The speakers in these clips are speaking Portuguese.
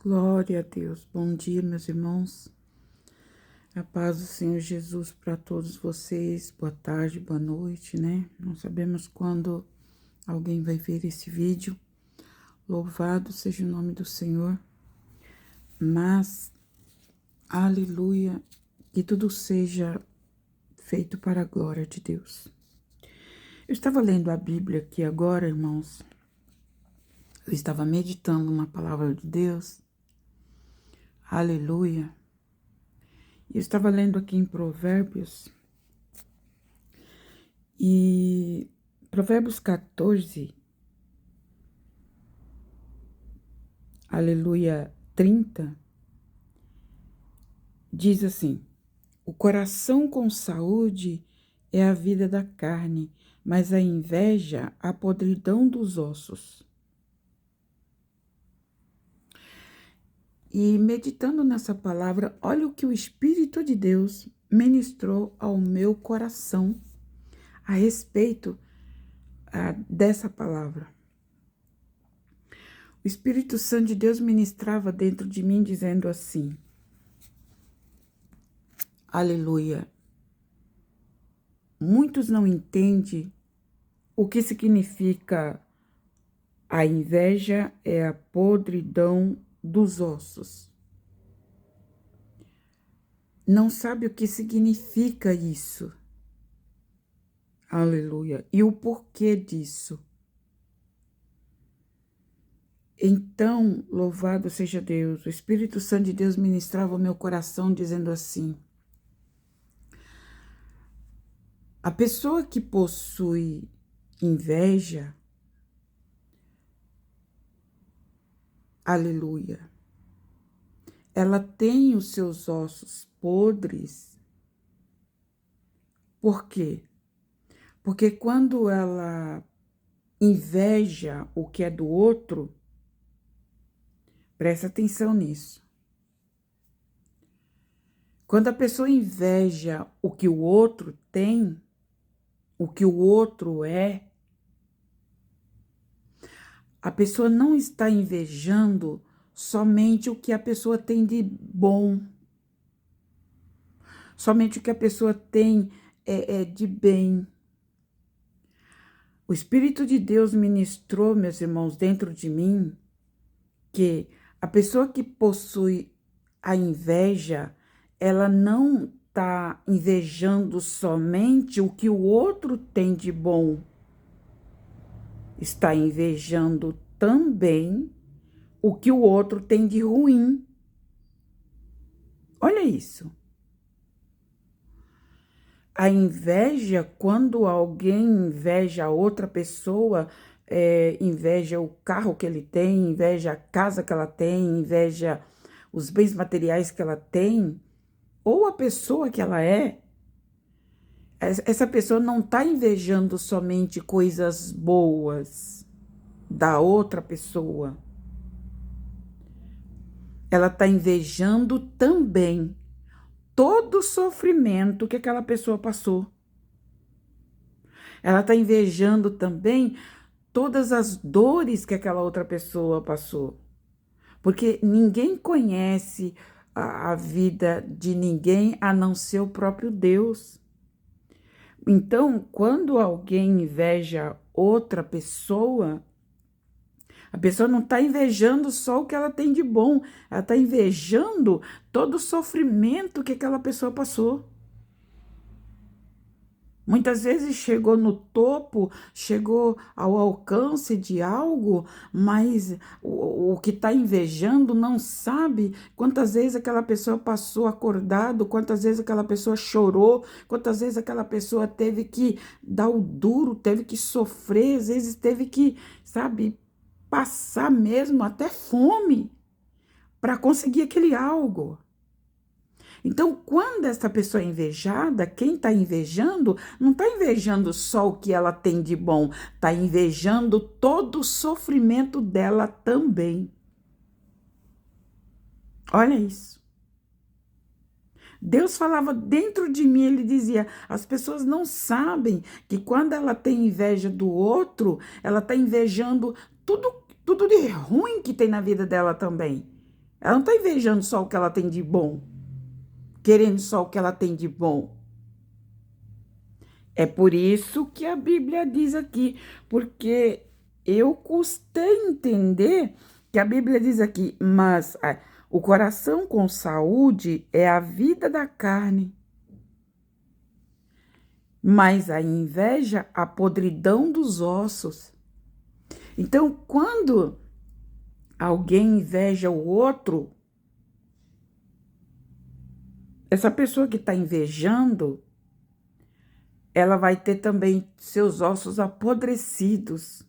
Glória a Deus. Bom dia, meus irmãos. A paz do Senhor Jesus para todos vocês. Boa tarde, boa noite, né? Não sabemos quando alguém vai ver esse vídeo. Louvado seja o nome do Senhor. Mas, aleluia, que tudo seja feito para a glória de Deus. Eu estava lendo a Bíblia aqui agora, irmãos. Eu estava meditando na palavra de Deus. Aleluia. Eu estava lendo aqui em Provérbios, e Provérbios 14, aleluia, 30, diz assim: o coração com saúde é a vida da carne, mas a inveja, a podridão dos ossos. E meditando nessa palavra, olha o que o Espírito de Deus ministrou ao meu coração a respeito dessa palavra. O Espírito Santo de Deus ministrava dentro de mim, dizendo assim: aleluia. Muitos não entendem o que significa a inveja é a podridão dos ossos. Não sabe o que significa isso. Aleluia. E o porquê disso. Então, louvado seja Deus, o Espírito Santo de Deus ministrava o meu coração dizendo assim: a pessoa que possui inveja, aleluia, ela tem os seus ossos podres. Por quê? Porque quando ela inveja o que é do outro, presta atenção nisso. Quando a pessoa inveja o que o outro tem, o que o outro é, a pessoa não está invejando somente o que a pessoa tem de bom, somente o que a pessoa tem de bem. O Espírito de Deus ministrou, meus irmãos, dentro de mim, que a pessoa que possui a inveja, ela não está invejando somente o que o outro tem de bom, está invejando também o que o outro tem de ruim. Olha isso. A inveja, quando alguém inveja outra pessoa, inveja o carro que ele tem, inveja a casa que ela tem, inveja os bens materiais que ela tem, ou a pessoa que ela é, essa pessoa não está invejando somente coisas boas da outra pessoa. Ela está invejando também todo o sofrimento que aquela pessoa passou. Ela está invejando também todas as dores que aquela outra pessoa passou. Porque ninguém conhece a vida de ninguém a não ser o próprio Deus. Então, quando alguém inveja outra pessoa, a pessoa não está invejando só o que ela tem de bom, ela está invejando todo o sofrimento que aquela pessoa passou. Muitas vezes chegou no topo, chegou ao alcance de algo, mas o que está invejando não sabe quantas vezes aquela pessoa passou acordado, quantas vezes aquela pessoa chorou, quantas vezes aquela pessoa teve que dar o duro, teve que sofrer, às vezes teve que, sabe, passar mesmo até fome para conseguir aquele algo. Então, quando essa pessoa é invejada, quem está invejando, não está invejando só o que ela tem de bom, está invejando todo o sofrimento dela também. Olha isso. Deus falava dentro de mim, ele dizia, as pessoas não sabem que quando ela tem inveja do outro, ela está invejando tudo de ruim que tem na vida dela também. Ela não está invejando só o que ela tem de bom, querendo só o que ela tem de bom. É por isso que a Bíblia diz aqui, porque eu custei entender que a Bíblia diz aqui, mas o coração com saúde é a vida da carne, mas a inveja, a podridão dos ossos. Então, quando alguém inveja o outro, essa pessoa que está invejando, ela vai ter também seus ossos apodrecidos.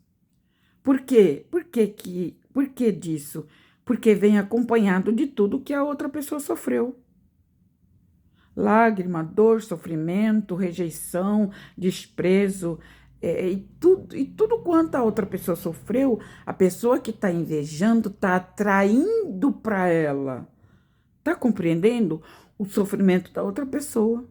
Por quê? Por que disso? Porque vem acompanhado de tudo que a outra pessoa sofreu. Lágrima, dor, sofrimento, rejeição, desprezo, e tudo quanto a outra pessoa sofreu, a pessoa que está invejando está atraindo para ela. Está compreendendo o sofrimento da outra pessoa?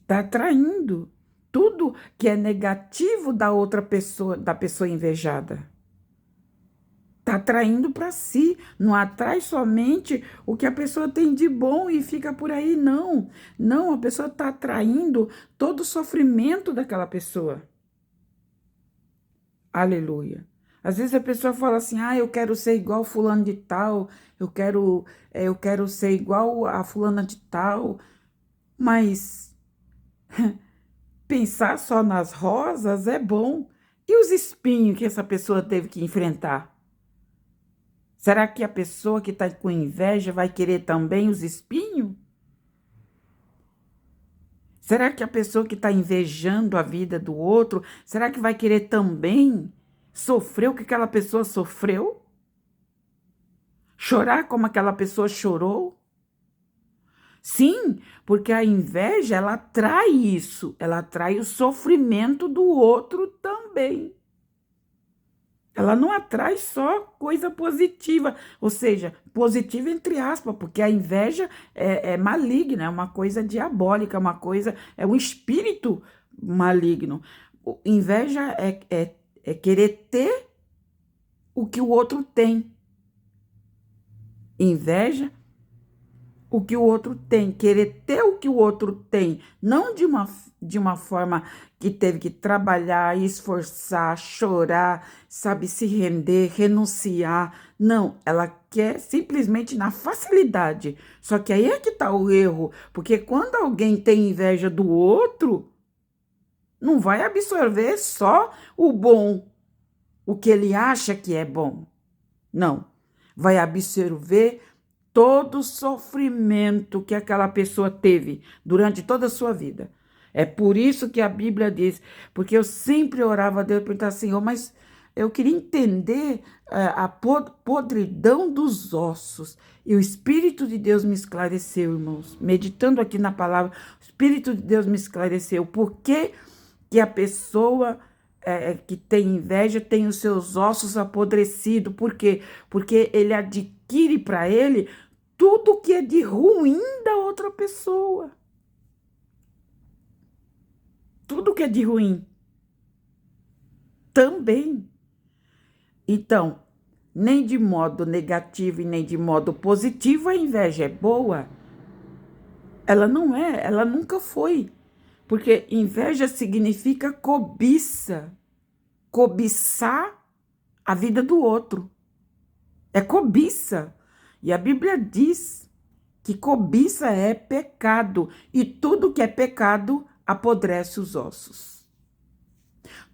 Está atraindo tudo que é negativo da outra pessoa, da pessoa invejada. Está atraindo para si, não atrai somente o que a pessoa tem de bom e fica por aí, não. Não, a pessoa está atraindo todo o sofrimento daquela pessoa. Aleluia. Às vezes a pessoa fala assim, eu quero ser igual fulano de tal, eu quero ser igual a fulana de tal, mas pensar só nas rosas é bom. E os espinhos que essa pessoa teve que enfrentar? Será que a pessoa que está com inveja vai querer também os espinhos? Será que a pessoa que está invejando a vida do outro, será que vai querer também sofrer o que aquela pessoa sofreu? Chorar como aquela pessoa chorou? Sim, porque a inveja, ela atrai isso, ela atrai o sofrimento do outro também. Ela não atrai só coisa positiva, ou seja, positiva entre aspas, porque a inveja é maligna, é uma coisa diabólica, é um espírito maligno. Inveja é querer ter o que o outro tem. Inveja o que o outro tem, querer ter o que o outro tem, não de uma forma que teve que trabalhar, esforçar, chorar, sabe, se render, renunciar. Não, ela quer simplesmente na facilidade. Só que aí é que está o erro, porque quando alguém tem inveja do outro, não vai absorver só o bom, o que ele acha que é bom. Não, vai absorver todo o sofrimento que aquela pessoa teve durante toda a sua vida. É por isso que a Bíblia diz, porque eu sempre orava a Deus e perguntava, Senhor, mas eu queria entender a podridão dos ossos. E o Espírito de Deus me esclareceu, irmãos. Meditando aqui na palavra, o Espírito de Deus me esclareceu. Por que a pessoa que tem inveja tem os seus ossos apodrecidos? Por quê? Porque ele adquire para ele tudo que é de ruim da outra pessoa. Tudo que é de ruim também. Então, nem de modo negativo e nem de modo positivo a inveja é boa. Ela não é, ela nunca foi. Porque inveja significa cobiça. Cobiçar a vida do outro. É cobiça. E a Bíblia diz que cobiça é pecado. E tudo que é pecado apodrece os ossos.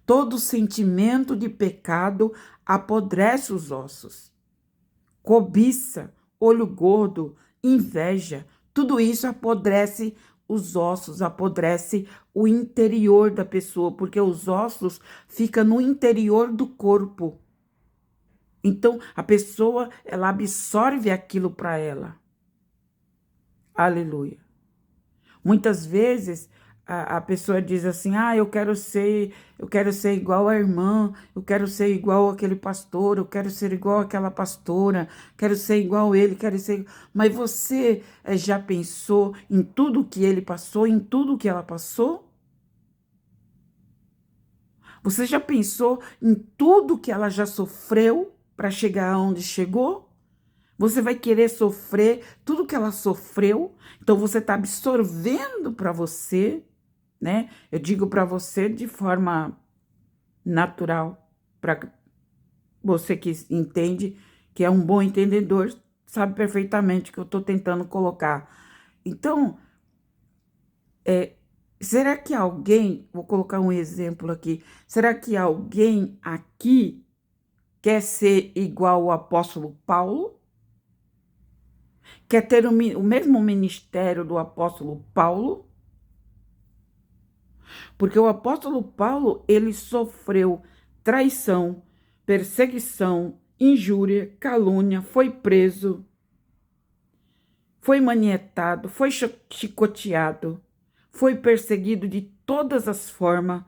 Todo sentimento de pecado apodrece os ossos. Cobiça, olho gordo, inveja, tudo isso apodrece os ossos, apodrece o interior da pessoa, porque os ossos ficam no interior do corpo. Então, a pessoa, ela absorve aquilo para ela. Aleluia. Muitas vezes a pessoa diz assim, eu quero ser igual a irmã, eu quero ser igual aquele pastor, eu quero ser igual aquela pastora, quero ser igual ele, quero ser... Mas você já pensou em tudo que ele passou, em tudo que ela passou? Você já pensou em tudo que ela já sofreu? para chegar aonde chegou? Você vai querer sofrer tudo que ela sofreu? Então você está absorvendo para você, né? Eu digo para você de forma natural, para você que entende, que é um bom entendedor, sabe perfeitamente o que eu estou tentando colocar. Então, será que alguém, vou colocar um exemplo aqui, será que alguém aqui quer ser igual ao apóstolo Paulo? Quer ter o mesmo ministério do apóstolo Paulo? Porque o apóstolo Paulo, ele sofreu traição, perseguição, injúria, calúnia, foi preso, foi manietado, foi chicoteado, foi perseguido de todas as formas.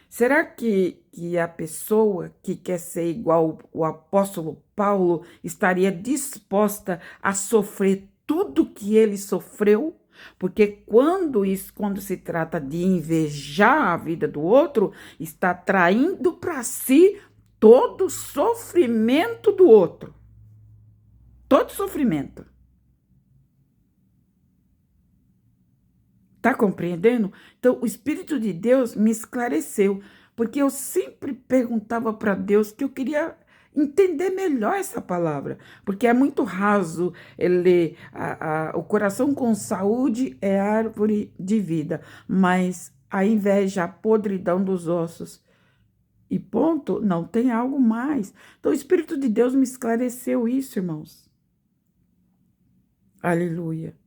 Será que a pessoa que quer ser igual o apóstolo Paulo estaria disposta a sofrer tudo que ele sofreu? Porque quando se trata de invejar a vida do outro, está traindo para si todo o sofrimento do outro. Todo sofrimento. Tá compreendendo? Então, o Espírito de Deus me esclareceu, porque eu sempre perguntava para Deus que eu queria entender melhor essa palavra, porque é muito raso ele, o coração com saúde é árvore de vida, mas a inveja, a podridão dos ossos, e ponto, não tem algo mais. Então, o Espírito de Deus me esclareceu isso, irmãos. Aleluia.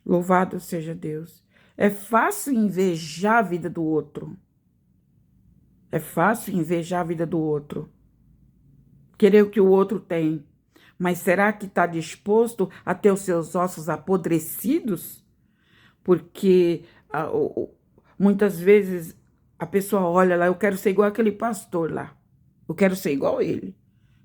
Louvado seja Deus. É fácil invejar a vida do outro. É fácil invejar a vida do outro. Querer o que o outro tem. Mas será que está disposto a ter os seus ossos apodrecidos? Porque muitas vezes a pessoa olha lá, eu quero ser igual aquele pastor lá. Eu quero ser igual ele.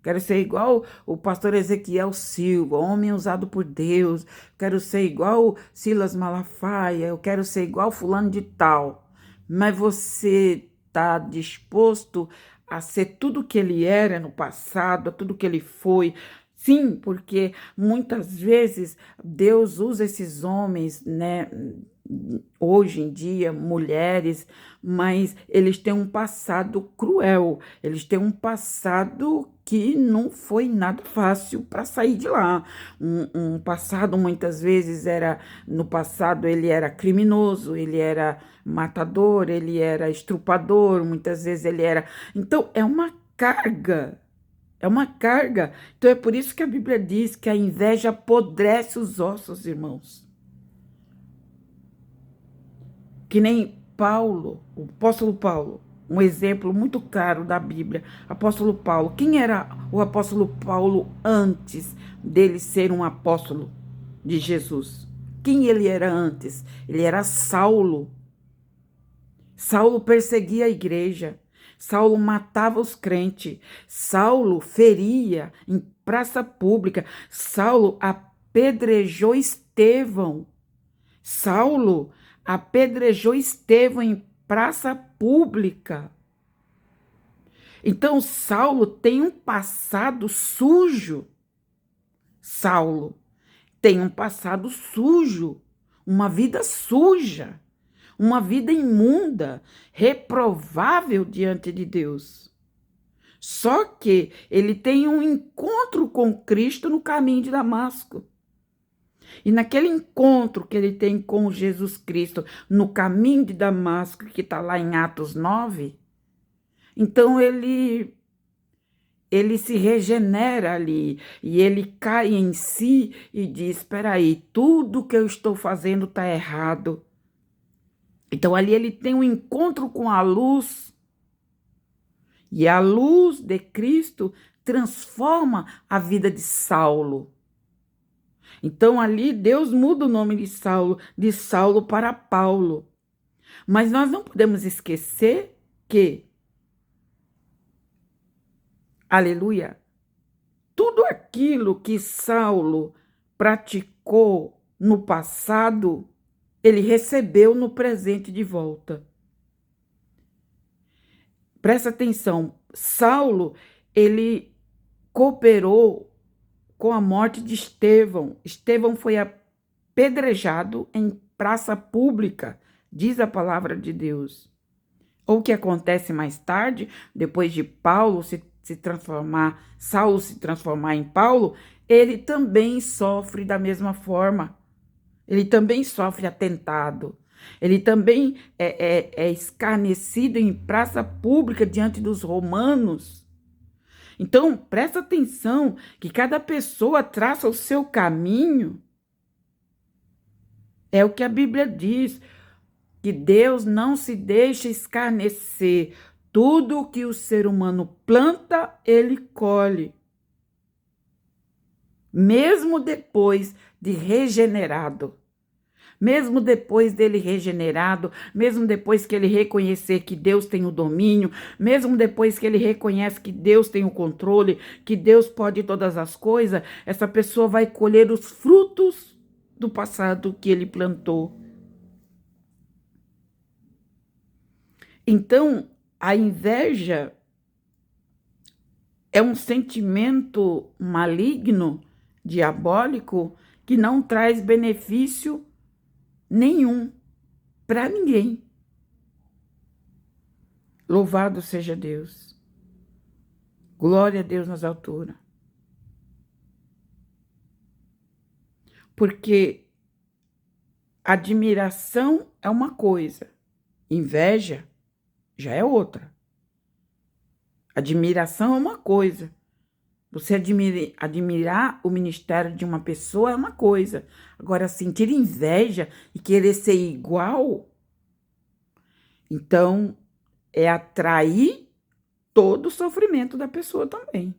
Quero ser igual o pastor Ezequiel Silva, homem usado por Deus. Quero ser igual Silas Malafaia. Eu quero ser igual fulano de tal. Mas você está disposto a ser tudo que ele era no passado, a tudo que ele foi? Sim, porque muitas vezes Deus usa esses homens, né? Hoje em dia, mulheres, mas eles têm um passado cruel, eles têm um passado que não foi nada fácil para sair de lá. Um passado, muitas vezes, no passado ele era criminoso, ele era matador, ele era estrupador, muitas vezes ele era. Então, é uma carga. É uma carga. Então, é por isso que a Bíblia diz que a inveja apodrece os ossos, irmãos. Que nem Paulo, o apóstolo Paulo, um exemplo muito claro da Bíblia. Apóstolo Paulo, quem era o apóstolo Paulo antes dele ser um apóstolo de Jesus? Quem ele era antes? Ele era Saulo. Saulo perseguia a igreja. Saulo matava os crentes. Saulo feria em praça pública. Saulo apedrejou Estevão. Saulo apedrejou Estevão em praça pública. Então, Saulo tem um passado sujo. Saulo tem um passado sujo, uma vida suja, uma vida imunda, reprovável diante de Deus. Só que ele tem um encontro com Cristo no caminho de Damasco. E naquele encontro que ele tem com Jesus Cristo no caminho de Damasco, que está lá em Atos 9, então ele se regenera ali e ele cai em si e diz, espera aí, tudo que eu estou fazendo está errado. Então ali ele tem um encontro com a luz e a luz de Cristo transforma a vida de Saulo. Então, ali, Deus muda o nome de Saulo para Paulo. Mas nós não podemos esquecer que, aleluia, tudo aquilo que Saulo praticou no passado, ele recebeu no presente de volta. Presta atenção, Saulo, ele cooperou com a morte de Estevão. Estevão foi apedrejado em praça pública, diz a palavra de Deus. Ou o que acontece mais tarde, depois de Saulo se transformar em Paulo, ele também sofre da mesma forma. Ele também sofre atentado. Ele também é escarnecido em praça pública diante dos romanos. Então, presta atenção que cada pessoa traça o seu caminho. É o que a Bíblia diz, que Deus não se deixa escarnecer. Tudo o que o ser humano planta, ele colhe. Mesmo depois de regenerado. Mesmo depois dele regenerado, mesmo depois que ele reconhecer que Deus tem o domínio, mesmo depois que ele reconhece que Deus tem o controle, que Deus pode todas as coisas, essa pessoa vai colher os frutos do passado que ele plantou. Então, a inveja é um sentimento maligno, diabólico, que não traz benefício nenhum para ninguém. Louvado seja Deus. Glória a Deus nas alturas. Porque admiração é uma coisa, inveja já é outra. Admiração é uma coisa. Você admirar o ministério de uma pessoa é uma coisa. Agora, sentir inveja e querer ser igual, então é atrair todo o sofrimento da pessoa também.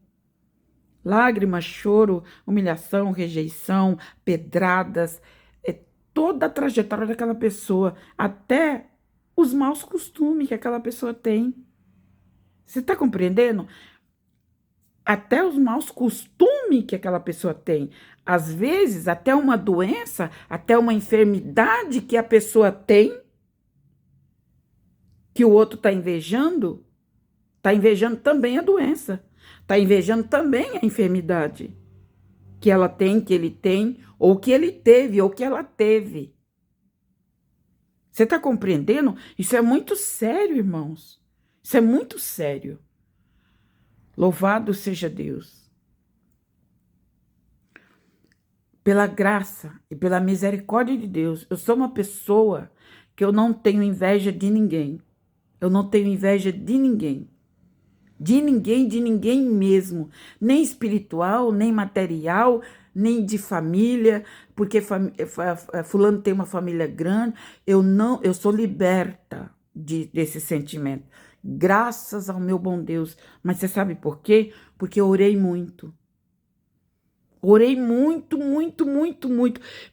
Lágrimas, choro, humilhação, rejeição, pedradas, toda a trajetória daquela pessoa, até os maus costumes que aquela pessoa tem. Você está compreendendo? Até os maus costumes que aquela pessoa tem. Às vezes, até uma doença, até uma enfermidade que a pessoa tem, que o outro está invejando também a doença, está invejando também a enfermidade que ela tem, que ele tem, ou que ele teve, ou que ela teve. Você está compreendendo? Isso é muito sério, irmãos. Isso é muito sério. Louvado seja Deus. Pela graça e pela misericórdia de Deus, eu sou uma pessoa que eu não tenho inveja de ninguém. Eu não tenho inveja de ninguém. De ninguém mesmo. Nem espiritual, nem material, nem de família, porque fulano tem uma família grande. Eu sou liberta desse sentimento. Graças ao meu bom Deus. Mas você sabe por quê? Porque eu orei muito. Orei muito.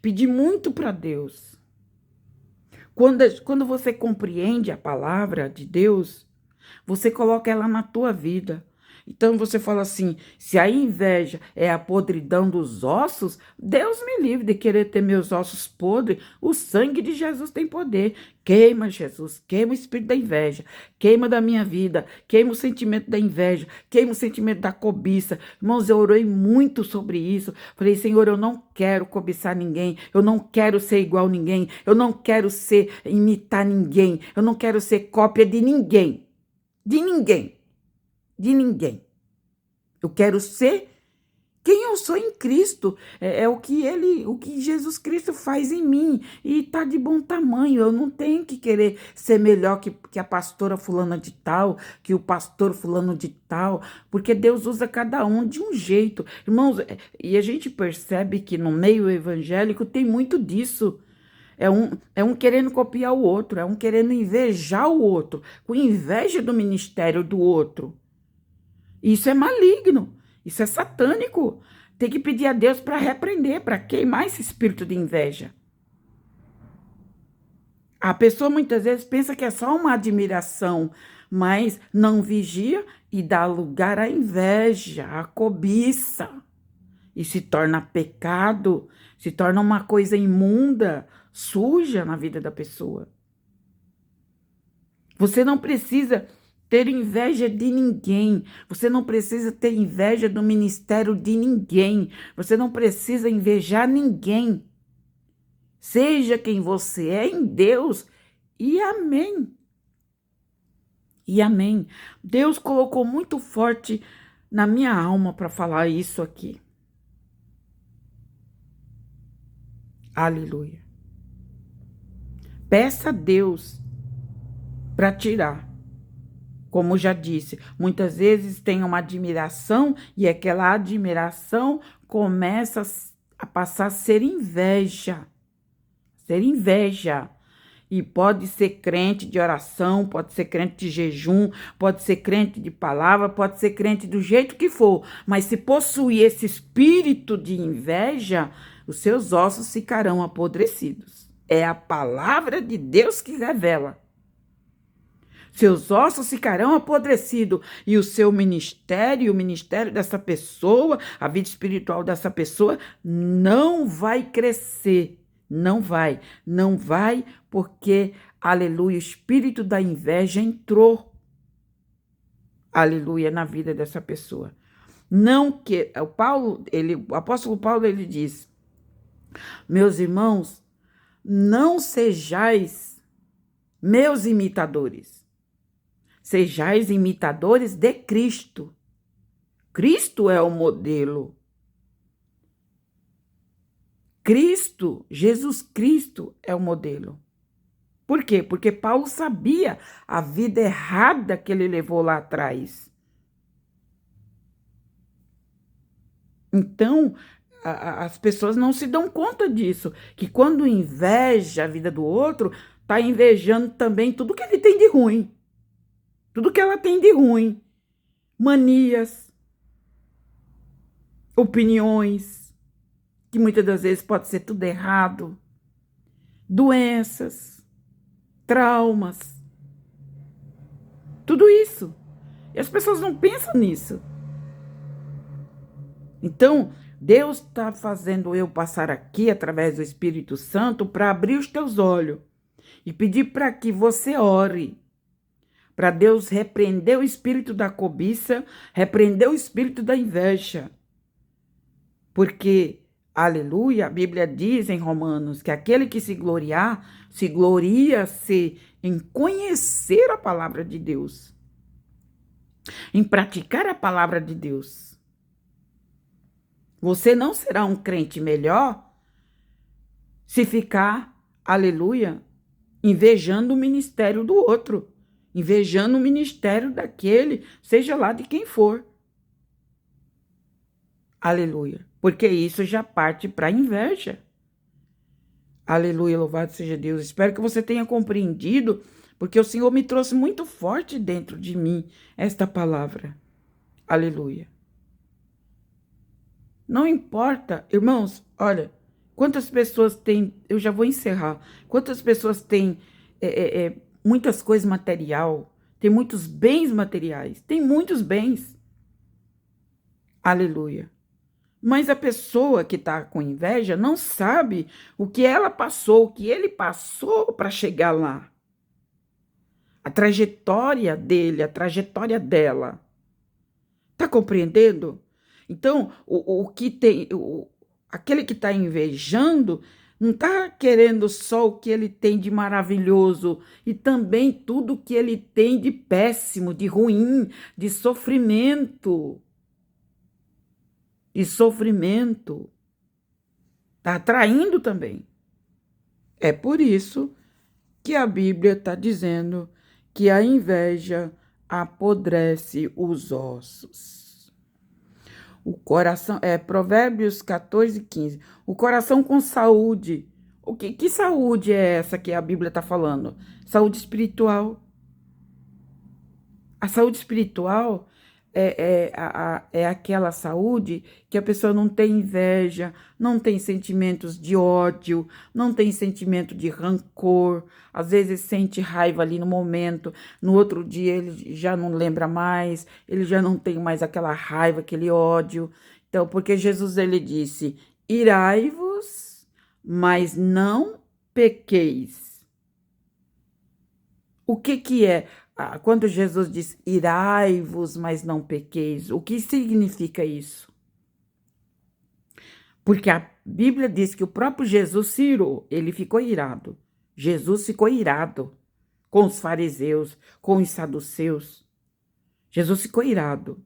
Pedi muito para Deus. Quando você compreende a palavra de Deus, você coloca ela na tua vida. Então você fala assim, se a inveja é a podridão dos ossos, Deus me livre de querer ter meus ossos podres. O sangue de Jesus tem poder. Queima, Jesus, queima o espírito da inveja, queima da minha vida, queima o sentimento da inveja, queima o sentimento da cobiça. Irmãos, eu orei muito sobre isso. Falei, Senhor, eu não quero cobiçar ninguém, eu não quero ser igual a ninguém, eu não quero imitar ninguém, eu não quero ser cópia de ninguém. De ninguém. De ninguém. Eu quero ser quem eu sou em Cristo. É o que Jesus Cristo faz em mim. E tá de bom tamanho. Eu não tenho que querer ser melhor que a pastora fulana de tal, que o pastor fulano de tal, porque Deus usa cada um de um jeito. Irmãos, e a gente percebe que no meio evangélico tem muito disso. É um querendo copiar o outro, é um querendo invejar o outro, com inveja do ministério do outro. Isso é maligno, isso é satânico. Tem que pedir a Deus para repreender, para queimar esse espírito de inveja. A pessoa muitas vezes pensa que é só uma admiração, mas não vigia e dá lugar à inveja, à cobiça. E se torna pecado, se torna uma coisa imunda, suja na vida da pessoa. Você não precisa ter inveja de ninguém. Você não precisa ter inveja do ministério de ninguém. Você não precisa invejar ninguém. Seja quem você é em Deus. E amém. E amém. Deus colocou muito forte na minha alma para falar isso aqui. Aleluia. Peça a Deus para tirar. Como já disse, muitas vezes tem uma admiração e aquela admiração começa a passar a ser inveja. Ser inveja. E pode ser crente de oração, pode ser crente de jejum, pode ser crente de palavra, pode ser crente do jeito que for. Mas se possuir esse espírito de inveja, os seus ossos ficarão apodrecidos. É a palavra de Deus que revela. Seus ossos ficarão apodrecidos e o seu ministério, o ministério dessa pessoa, a vida espiritual dessa pessoa não vai crescer. Não vai, porque, aleluia, o espírito da inveja entrou, aleluia, na vida dessa pessoa. Não que, o apóstolo Paulo, ele diz, meus irmãos, não sejais meus imitadores, sejais imitadores de Cristo. Cristo é o modelo. Cristo, Jesus Cristo é o modelo. Por quê? Porque Paulo sabia a vida errada que ele levou lá atrás. Então, as pessoas não se dão conta disso, que quando inveja a vida do outro, está invejando também tudo que ele tem de ruim. Tudo que ela tem de ruim. Manias, opiniões, que muitas das vezes pode ser tudo errado, doenças, traumas, tudo isso. E as pessoas não pensam nisso. Então, Deus está fazendo eu passar aqui, através do Espírito Santo, para abrir os teus olhos e pedir para que você ore, para Deus repreender o espírito da cobiça, repreender o espírito da inveja. Porque, aleluia, a Bíblia diz em Romanos que aquele que se gloria-se em conhecer a palavra de Deus, em praticar a palavra de Deus. Você não será um crente melhor se ficar, aleluia, invejando o ministério do outro, invejando o ministério daquele, seja lá de quem for. Aleluia. Porque isso já parte para a inveja. Aleluia, louvado seja Deus. Espero que você tenha compreendido, porque o Senhor me trouxe muito forte dentro de mim esta palavra. Aleluia. Não importa, irmãos, olha, quantas pessoas têm, eu já vou encerrar, quantas pessoas têm muitas coisas material, tem muitos bens materiais, tem muitos bens. Aleluia. Mas a pessoa que está com inveja não sabe o que ela passou, o que ele passou para chegar lá. A trajetória dele, a trajetória dela. Está compreendendo? Então, aquele que está invejando não está querendo só o que ele tem de maravilhoso e também tudo que ele tem de péssimo, de ruim, de sofrimento. E sofrimento está atraindo também. É por isso que a Bíblia está dizendo que a inveja apodrece os ossos. O coração, Provérbios 14:15. O coração com saúde. Que saúde é essa que a Bíblia está falando? Saúde espiritual. A saúde espiritual é aquela saúde que a pessoa não tem inveja, não tem sentimentos de ódio, não tem sentimento de rancor, às vezes sente raiva ali no momento, no outro dia ele já não lembra mais, ele já não tem mais aquela raiva, aquele ódio. Então, porque Jesus ele disse, irai-vos, mas não pequeis. O que é quando Jesus diz, irai-vos, mas não pequeis, o que significa isso? Porque a Bíblia diz que o próprio Jesus se irou, ele ficou irado. Jesus ficou irado com os fariseus, com os saduceus. Jesus ficou irado.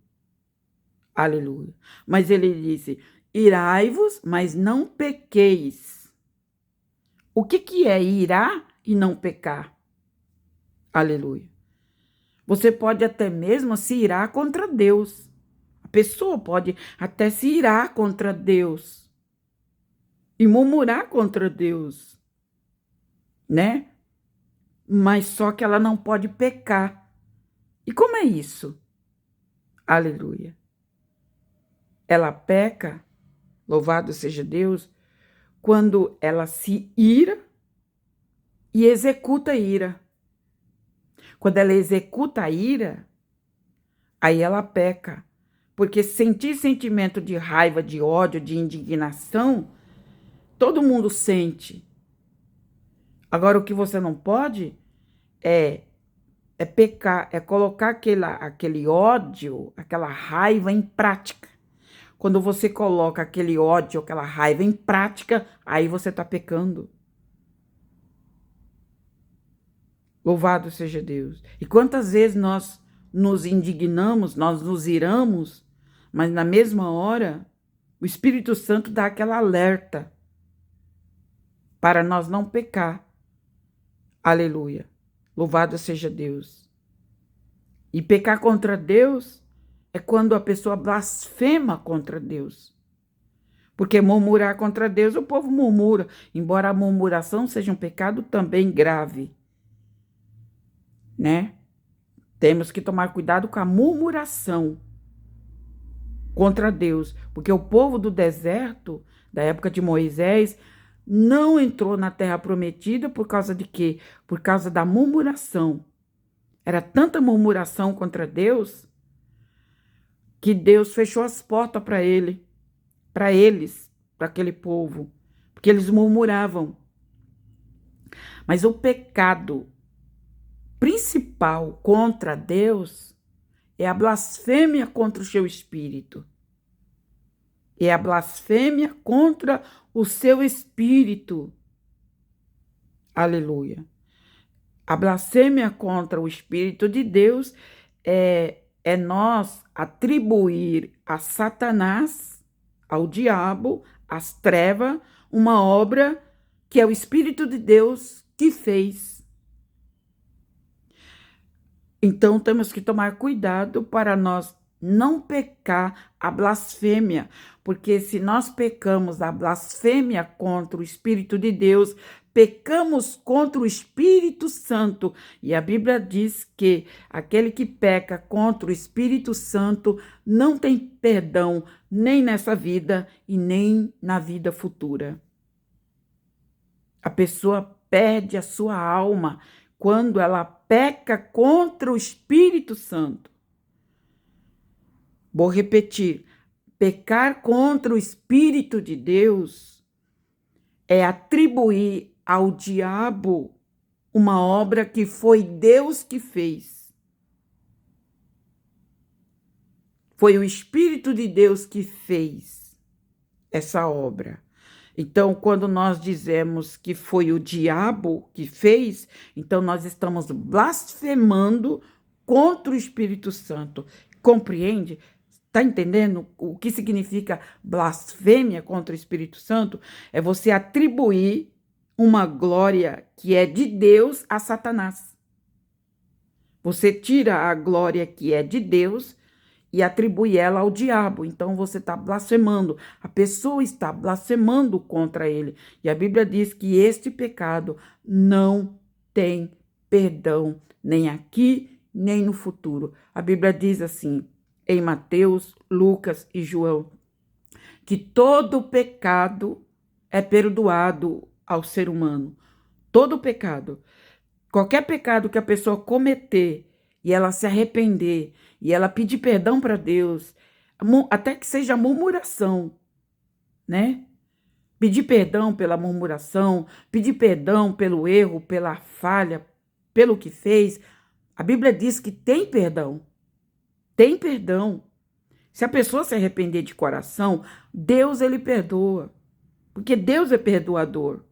Aleluia. Mas ele disse, irai-vos, mas não pequeis. O que é irar e não pecar? Aleluia. Você pode até mesmo se irar contra Deus. A pessoa pode até se irar contra Deus e murmurar contra Deus, né? Mas só que ela não pode pecar. E como é isso? Aleluia. Ela peca, louvado seja Deus, quando ela se ira e executa a ira. Quando ela executa a ira, aí ela peca. Porque sentir sentimento de raiva, de ódio, de indignação, todo mundo sente. Agora, o que você não pode é pecar, é colocar aquele ódio, aquela raiva em prática. Quando você coloca aquele ódio, aquela raiva em prática, aí você está pecando. Louvado seja Deus. E quantas vezes nós nos indignamos, nós nos iramos, mas na mesma hora, o Espírito Santo dá aquela alerta para nós não pecar. Aleluia. Louvado seja Deus. E pecar contra Deus é quando a pessoa blasfema contra Deus. Porque murmurar contra Deus, o povo murmura, embora a murmuração seja um pecado também grave, né? Temos que tomar cuidado com a murmuração contra Deus, porque o povo do deserto, da época de Moisés, não entrou na terra prometida por causa de quê? Por causa da murmuração. Era tanta murmuração contra Deus que Deus fechou as portas para eles, para aquele povo, porque eles murmuravam. Mas o pecado principal contra Deus é a blasfêmia contra o seu espírito. É a blasfêmia contra o seu espírito. Aleluia. A blasfêmia contra o Espírito de Deus é nós atribuir a Satanás, ao diabo, às trevas, uma obra que é o Espírito de Deus que fez. Então, temos que tomar cuidado para nós não pecar a blasfêmia, porque se nós pecamos a blasfêmia contra o Espírito de Deus, pecamos contra o Espírito Santo. E a Bíblia diz que aquele que peca contra o Espírito Santo não tem perdão nem nessa vida e nem na vida futura. A pessoa perde a sua alma quando ela peca contra o Espírito Santo. Vou repetir, pecar contra o Espírito de Deus é atribuir ao diabo uma obra que foi Deus que fez. Foi o Espírito de Deus que fez essa obra. Então, quando nós dizemos que foi o diabo que fez, então nós estamos blasfemando contra o Espírito Santo. Compreende? Está entendendo o que significa blasfêmia contra o Espírito Santo? É você atribuir uma glória que é de Deus a Satanás. Você tira a glória que é de Deus e atribui ela ao diabo. Então você está blasfemando. A pessoa está blasfemando contra ele. E a Bíblia diz que este pecado não tem perdão, nem aqui, nem no futuro. A Bíblia diz assim, em Mateus, Lucas e João, que todo pecado é perdoado ao ser humano. Todo pecado. Qualquer pecado que a pessoa cometer e ela se arrepender e ela pedir perdão para Deus, até que seja murmuração, né? Pedir perdão pela murmuração, pedir perdão pelo erro, pela falha, pelo que fez, A Bíblia diz que tem perdão. Tem perdão. Se a pessoa se arrepender de coração, Deus, ele perdoa. Porque Deus é perdoador.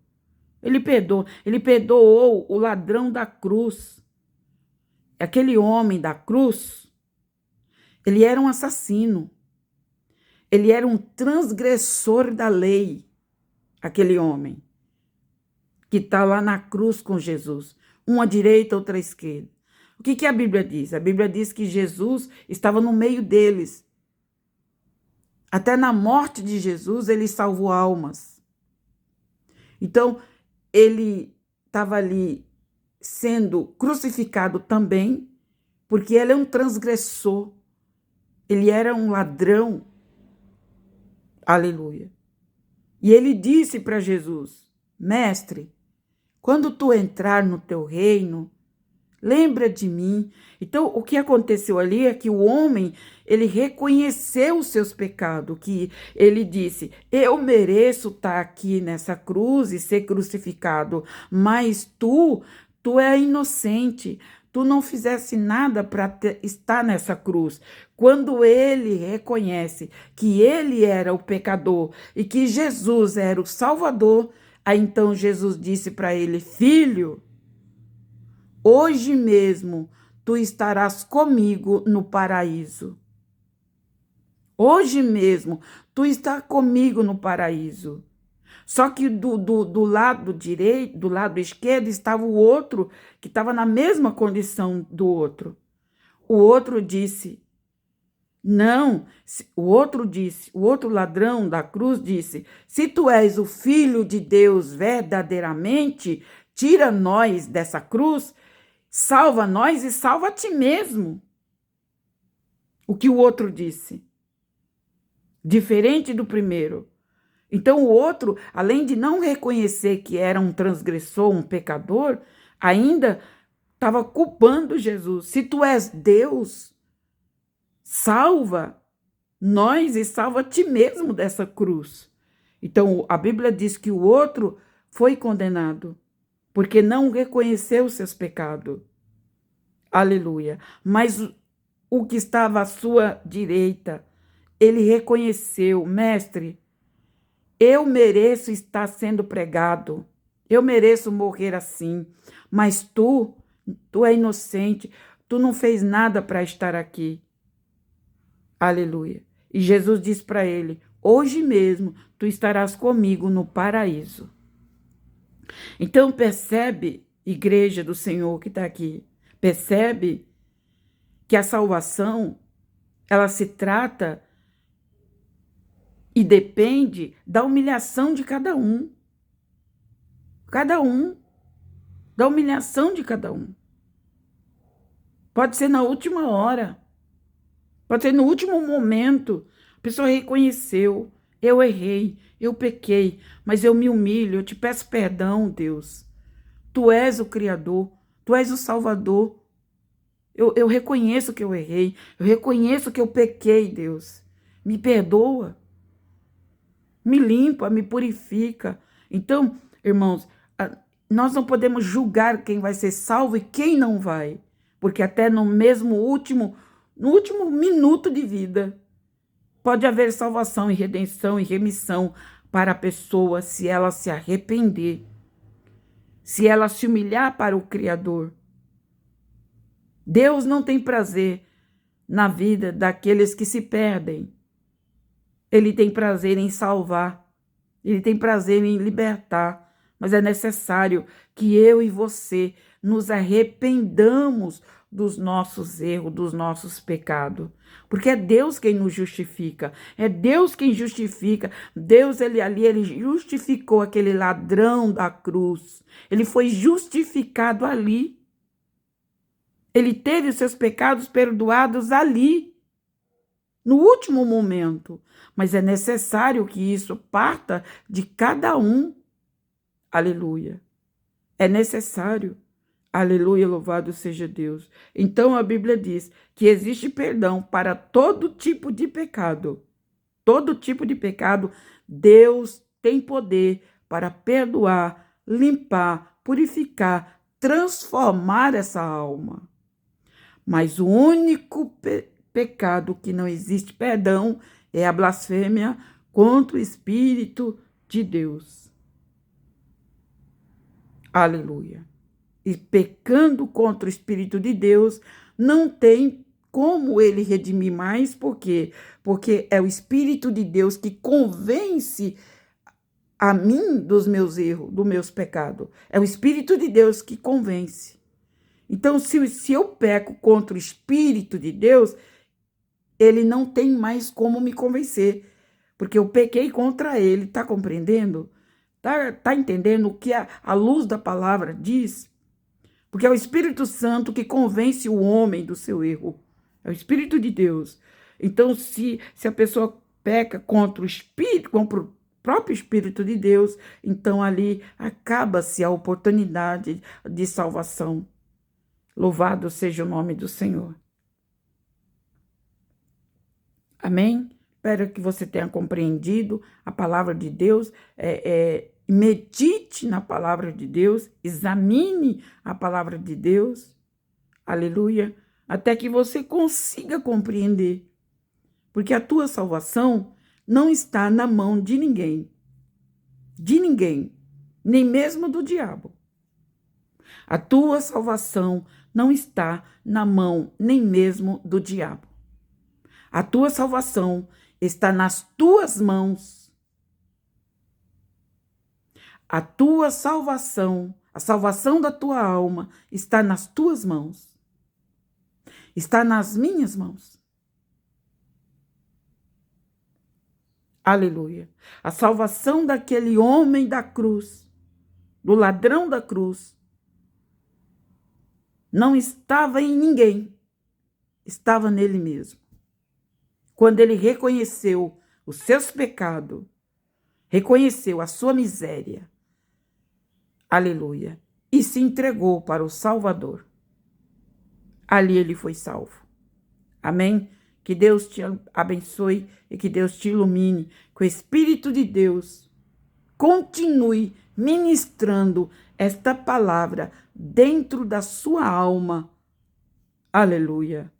Ele perdoa. Ele perdoou o ladrão da cruz. Aquele homem da cruz, ele era um assassino. Ele era um transgressor da lei. Aquele homem que está lá na cruz com Jesus. Uma à direita, outra à esquerda. O que a Bíblia diz? A Bíblia diz que Jesus estava no meio deles. Até na morte de Jesus, ele salvou almas. Então, ele estava ali sendo crucificado também, porque ele é um transgressor. Ele era um ladrão. Aleluia. E ele disse para Jesus: Mestre, quando tu entrar no teu reino, lembra de mim. Então, o que aconteceu ali é que o homem, ele reconheceu os seus pecados, que ele disse: eu mereço estar aqui nessa cruz e ser crucificado, mas tu é inocente, tu não fizesse nada para estar nessa cruz. Quando ele reconhece que ele era o pecador e que Jesus era o Salvador, aí então Jesus disse para ele: filho, hoje mesmo tu estarás comigo no paraíso. Hoje mesmo tu estás comigo no paraíso. Só que do lado direito, do lado esquerdo, estava o outro que estava na mesma condição do outro. O outro disse: não, o outro ladrão da cruz disse: se tu és o filho de Deus verdadeiramente, tira nós dessa cruz, salva nós e salva a ti mesmo. O que o outro disse. Diferente do primeiro. Então o outro, além de não reconhecer que era um transgressor, um pecador, ainda estava culpando Jesus. Se tu és Deus, salva nós e salva a ti mesmo dessa cruz. Então a Bíblia diz que o outro foi condenado, porque não reconheceu os seus pecados. Aleluia. Mas o que estava à sua direita, ele reconheceu: mestre, eu mereço estar sendo pregado, eu mereço morrer assim, mas tu é inocente, tu não fez nada para estar aqui. Aleluia. E Jesus diz para ele: hoje mesmo tu estarás comigo no paraíso. Então percebe, igreja do Senhor que está aqui, percebe que a salvação, ela se trata e depende da humilhação de cada um. Cada um. Da humilhação de cada um. Pode ser na última hora. Pode ser no último momento. A pessoa reconheceu: eu errei, eu pequei, mas eu me humilho, eu te peço perdão, Deus. Tu és o Criador, tu és o Salvador. Eu reconheço que eu errei, eu reconheço que eu pequei, Deus. Me perdoa. Me limpa, me purifica. Então, irmãos, nós não podemos julgar quem vai ser salvo e quem não vai. Porque até no último minuto de vida, pode haver salvação e redenção e remissão para a pessoa se ela se arrepender, se ela se humilhar para o Criador. Deus não tem prazer na vida daqueles que se perdem. Ele tem prazer em salvar, ele tem prazer em libertar, mas é necessário que eu e você nos arrependamos dos nossos erros, dos nossos pecados, porque é Deus quem nos justifica, é Deus quem justifica. Deus, ele justificou aquele ladrão da cruz, ele foi justificado ali, ele teve os seus pecados perdoados ali, no último momento, mas é necessário que isso parta de cada um. Aleluia. É necessário. Aleluia, louvado seja Deus. Então a Bíblia diz que existe perdão para todo tipo de pecado. Todo tipo de pecado, Deus tem poder para perdoar, limpar, purificar, transformar essa alma. Mas o único pecado que não existe perdão é a blasfêmia contra o Espírito de Deus. Aleluia. E pecando contra o Espírito de Deus, não tem como ele redimir mais, por quê? Porque é o Espírito de Deus que convence a mim dos meus erros, dos meus pecados. É o Espírito de Deus que convence. Então, se eu peco contra o Espírito de Deus, ele não tem mais como me convencer, porque eu pequei contra ele, tá compreendendo? Tá entendendo o que a luz da palavra diz? Porque é o Espírito Santo que convence o homem do seu erro. É o Espírito de Deus. Então, se a pessoa peca contra o Espírito, contra o próprio Espírito de Deus, então ali acaba-se a oportunidade de salvação. Louvado seja o nome do Senhor. Amém? Espero que você tenha compreendido a palavra de Deus. Medite na palavra de Deus, examine a palavra de Deus, aleluia, até que você consiga compreender, porque a tua salvação não está na mão de ninguém, nem mesmo do diabo. A tua salvação não está na mão nem mesmo do diabo. A tua salvação está nas tuas mãos. A tua salvação, a salvação da tua alma está nas tuas mãos. Está nas minhas mãos. Aleluia. A salvação daquele homem da cruz, do ladrão da cruz, não estava em ninguém, estava nele mesmo. Quando ele reconheceu os seus pecados, reconheceu a sua miséria, aleluia, e se entregou para o Salvador. Ali ele foi salvo. Amém? Que Deus te abençoe e que Deus te ilumine. Que o Espírito de Deus continue ministrando esta palavra dentro da sua alma. Aleluia.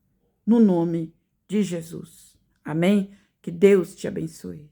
No nome de Jesus. Amém? Que Deus te abençoe.